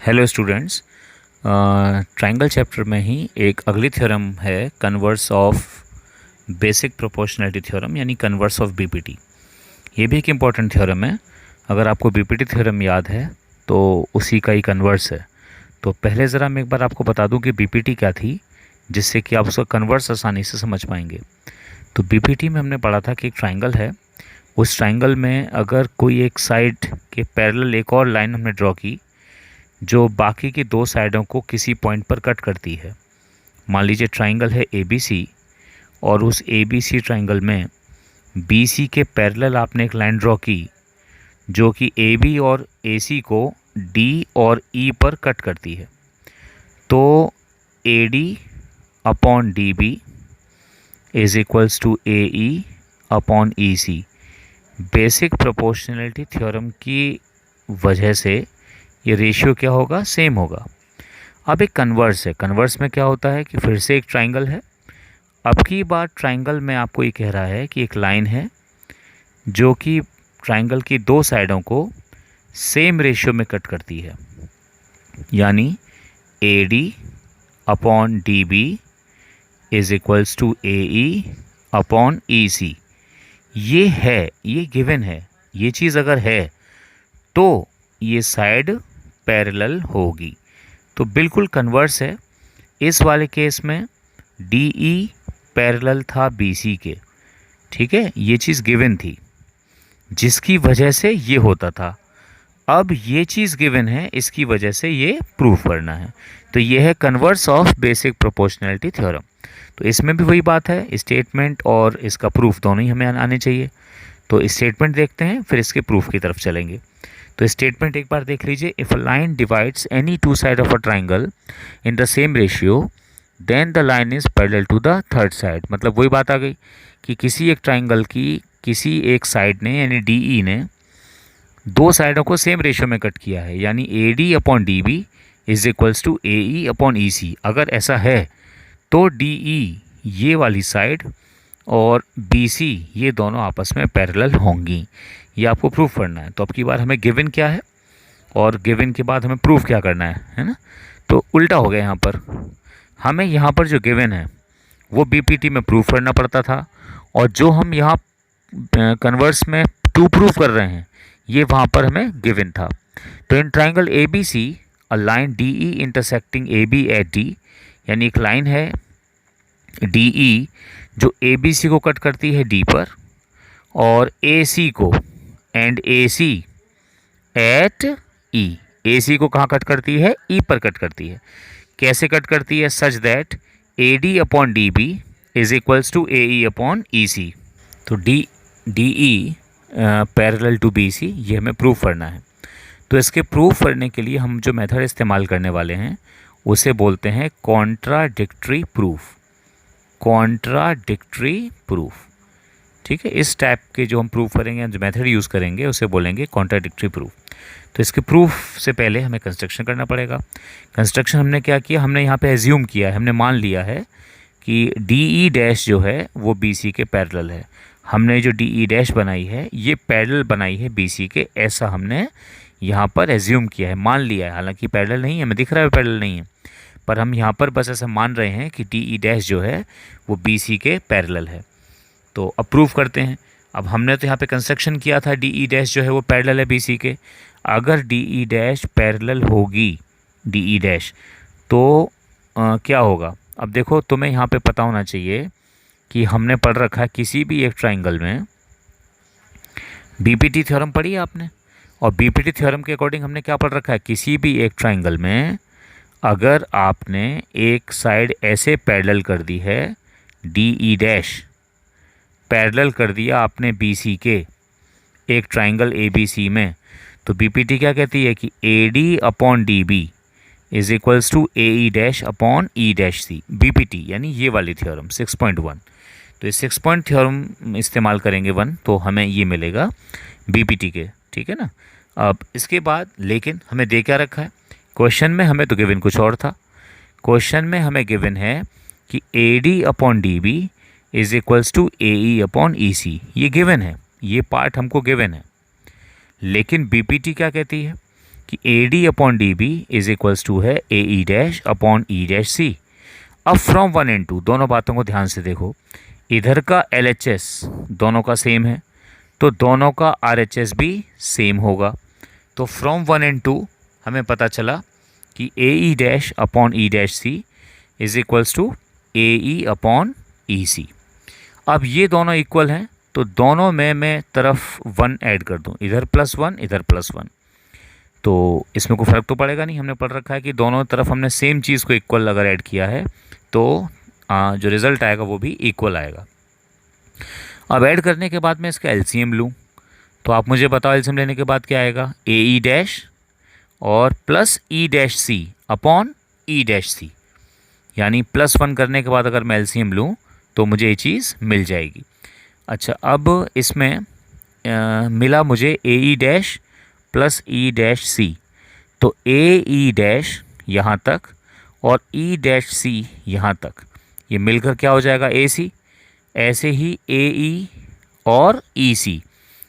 Hello students. Triangle chapter में ही एक अगली थ्योरम है converse of basic proportionality theorem यानी कन्वर्स ऑफ बीपीटी। ये भी एक इम्पॉर्टेंट थ्योरम है। अगर आपको बीपीटी थ्योरम याद है तो उसी का ही कन्वर्स है। तो पहले ज़रा मैं एक बार आपको बता दूं कि बीपीटी क्या थी, जिससे कि आप उसका कन्वर्स आसानी से समझ पाएंगे। तो बीपीटी में हमने पढ़ा था कि एक ट्रायंगल है। उस ट्रायंगल में अगर कोई एक साइड के पैरेलल एक और लाइन हमने ड्रॉ की जो बाकी की दो साइडों को किसी पॉइंट पर कट करती है। मान लीजिए ट्रायंगल है एबीसी और उस एबीसी ट्रायंगल में बीसी के पैरेलल आपने एक लाइन ड्रॉ की जो कि एबी और एसी को डी और ई पर कट करती है। तो AD upon D B is equals to A E upon E C. Basic proportionality theorem की वजह से ये रेशियो क्या होगा, सेम होगा। अब एक कन्वर्स है। कन्वर्स में क्या होता है कि फिर से एक ट्रायंगल है। अब की बार ट्रायंगल में आपको ये कह रहा है कि एक लाइन है जो कि ट्रायंगल की दो साइडों को सेम रेशियो में कट करती है, यानी A D upon D B is equals to A E upon E C. ये है, ये गिवन है। ये चीज़ अगर है तो ये साइड पैरेलल होगी। तो बिल्कुल कन्वर्स है। इस वाले केस में डी ई पैरेलल था बी सी के, ठीक है। ये चीज़ गिवन थी जिसकी वजह से ये होता था। अब ये चीज़ गिवन है, इसकी वजह से ये प्रूफ करना है। तो ये है converse of basic proportionality theorem. तो इसमें भी वही बात है, स्टेटमेंट और इसका प्रूफ दोनों ही हमें आने चाहिए। तो स्टेटमेंट देखते हैं, फिर इसके प्रूफ की तरफ चलेंगे। तो स्टेटमेंट एक बार देख लीजिए। If a line divides any two side of a triangle in the same ratio then the line is parallel to the third side. मतलब वही बात आ गई कि किसी एक ट्राइंगल की किसी एक साइड ने यानी डी ई ने दो साइडों को सेम रेशियो में कट किया है, यानी A D upon D B is equals to A E upon E C. अगर ऐसा है तो डी ई ये वाली साइड और बी सी ये दोनों आपस में पैरेलल होंगी। ये आपको प्रूफ करना है। तो अब की बार हमें गिवन क्या है और गिवन के बाद हमें प्रूफ क्या करना है ना। तो उल्टा हो गया यहाँ पर। हमें यहाँ पर जो गिवन है वो बीपीटी में प्रूफ करना पड़ता था, और जो हम यहाँ कन्वर्स में टू प्रूफ कर रहे हैं ये वहाँ पर हमें गिवन था। तो in triangle A B C a line D E intersecting A B at D, यानी एक लाइन है डी ई जो ए बी सी को कट करती है डी पर, और ए सी को एंड ए सी एट ई। ए सी को कहाँ कट करती है, ई पर कट करती है। कैसे कट करती है, such that A D upon D B is equals to A E upon E C. तो D E parallel to B C, ये हमें प्रूफ करना है। तो इसके प्रूफ करने के लिए हम जो मेथड इस्तेमाल करने वाले हैं उसे बोलते हैं कॉन्ट्राडिक्टरी प्रूफ। कॉन्ट्राडिक्टरी प्रूफ, ठीक है। इस टाइप के जो हम प्रूफ करेंगे, जो मेथड यूज़ करेंगे उसे बोलेंगे कॉन्ट्राडिक्टरी प्रूफ। तो इसके प्रूफ से पहले हमें कंस्ट्रक्शन करना पड़ेगा। कंस्ट्रक्शन हमने क्या किया, हमने यहाँ पे एज्यूम किया है, हमने मान लिया है कि डी ई डैश जो है वो बी सी के पैरेलल है। हमने जो डी ई डैश बनाई है ये पैरेलल बनाई है बी सी के, ऐसा हमने यहाँ पर एज्यूम किया है, मान लिया है। हालांकि पैरेलल नहीं है, हमें दिख रहा है पैरेलल नहीं है, पर हम यहाँ पर बस ऐसा मान रहे हैं कि डी ई डैश जो है वो बी सी के पैरेलल है। तो अब प्रूफ करते हैं। अब हमने तो यहाँ पे कंस्ट्रक्शन किया था डी ई डैश जो है वो पैरेलल है बी सी के। अगर डी ई डैश पैरेलल होगी डी ई डैश तो क्या होगा। अब देखो, तुम्हें यहाँ पे पता होना चाहिए कि हमने पढ़ रखा है किसी भी एक ट्राइंगल में बीपीटी थ्योरम पढ़ी है आपने, और बीपीटी थ्योरम के अकॉर्डिंग हमने क्या पढ़ रखा है, किसी भी एक ट्राइंगल में अगर आपने एक साइड ऐसे पैरेलल कर दी है डी ई डैश, पैरेलल कर दिया आपने बी सी के एक ट्राइंगल ए बी सी में, तो बीपीटी क्या कहती है कि A D upon D B is equals to A E dash upon E dash C. BPT यानी ये वाली थ्योरम 6.1। तो इस 6 पॉइंट थ्योरम इस्तेमाल करेंगे 1, तो हमें ये मिलेगा बीपीटी के, ठीक है ना। अब इसके बाद लेकिन हमें दे क्या रखा है, क्वेश्चन में हमें तो गिवन कुछ और था। क्वेश्चन में हमें गिवन है कि A D upon D B is equals to A E upon E C. ये गिवन है, ये पार्ट हमको गिवन है। लेकिन बीपीटी क्या कहती है कि A D upon D B is equals to है A E dash upon E dash C. अब फ्रॉम 1 एंड 2 दोनों बातों को ध्यान से देखो, इधर का एल एच एस दोनों का सेम है तो दोनों का आर एच एस भी सेम होगा। तो फ्रॉम 1 एंड 2 हमें पता चला कि A E dash upon E dash C is equals to A E upon E C. अब ये दोनों इक्वल हैं तो दोनों में मैं तरफ 1 ऐड कर दूं, इधर +1 इधर +1, तो इसमें कोई फ़र्क तो पड़ेगा नहीं। हमने पढ़ रखा है कि दोनों तरफ हमने सेम चीज़ को इक्वल अगर ऐड किया है तो जो रिज़ल्ट आएगा वो भी इक्वल आएगा। अब ऐड करने के बाद मैं इसका एलसीएम लूँ, तो आप मुझे बताओ एलसीएम लेने के बाद क्या आएगा, ए ई डैश और प्लस ई डैश सी अपॉन ई डैश सी, यानी +1 करने के बाद अगर मैं एलसीएम लूँ तो मुझे ये चीज़ मिल जाएगी। अच्छा, अब इसमें मिला मुझे A E dash plus E dash C, तो ए ई डैश यहाँ तक और ई डैश सी यहाँ तक, ये मिलकर क्या हो जाएगा, ए सी। ऐसे ही ए ई और ई सी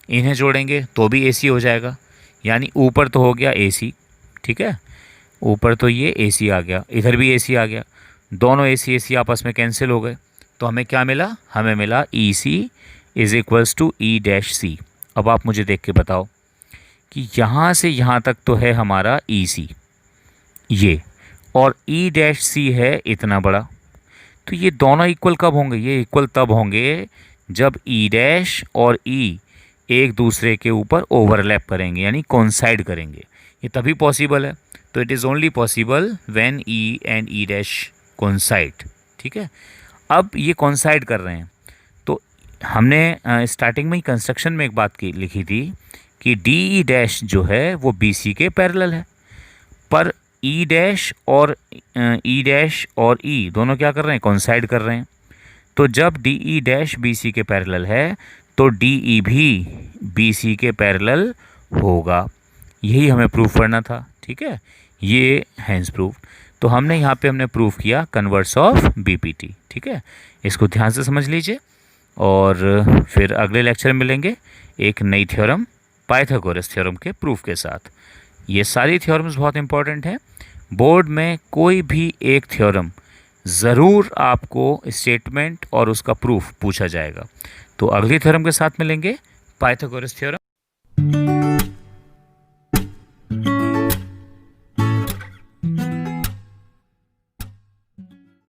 इन्हें जोड़ेंगे तो भी ए सी हो जाएगा, यानी ऊपर तो हो गया ए सी, ठीक है, ऊपर तो ये ए सी आ गया, इधर भी ए सी आ गया, दोनों ए सी आपस में कैंसिल हो गए, तो हमें क्या मिला, हमें मिला E C is equals to E dash C. अब आप मुझे देख के बताओ कि यहाँ से यहाँ तक तो है हमारा ई सी ये, और ई डैश सी है इतना बड़ा, तो ये दोनों इक्वल कब होंगे, ये इक्वल तब होंगे जब ई डैश और ई एक दूसरे के ऊपर ओवरलैप करेंगे, यानी कोइंसाइड करेंगे, ये तभी पॉसिबल है। तो it is only possible when E and E dash coincide, ठीक है। अब ये कोइंसाइड कर रहे हैं तो हमने स्टार्टिंग में ही कंस्ट्रक्शन में एक बात की लिखी थी कि डी ई डैश जो है वो बी सी के पैरेलल है, पर ई डैश और ई दोनों क्या कर रहे हैं, कोइंसाइड कर रहे हैं। तो जब D E dash B C के पैरेलल है तो डी ई भी बी सी के पैरेलल होगा, यही हमें प्रूफ करना था, ठीक है। ये हैंस प्रूफ, तो हमने यहाँ पे हमने प्रूफ किया कन्वर्स ऑफ बीपीटी, ठीक है। इसको ध्यान से समझ लीजिए और फिर अगले लेक्चर में मिलेंगे एक नई थ्योरम पाइथागोरस थ्योरम के प्रूफ के साथ। ये सारी थ्योरम्स बहुत इंपॉर्टेंट हैं, बोर्ड में कोई भी एक थ्योरम ज़रूर आपको स्टेटमेंट और उसका प्रूफ पूछा जाएगा। तो अगली थ्योरम के साथ मिलेंगे, पाइथागोरस थ्योरम।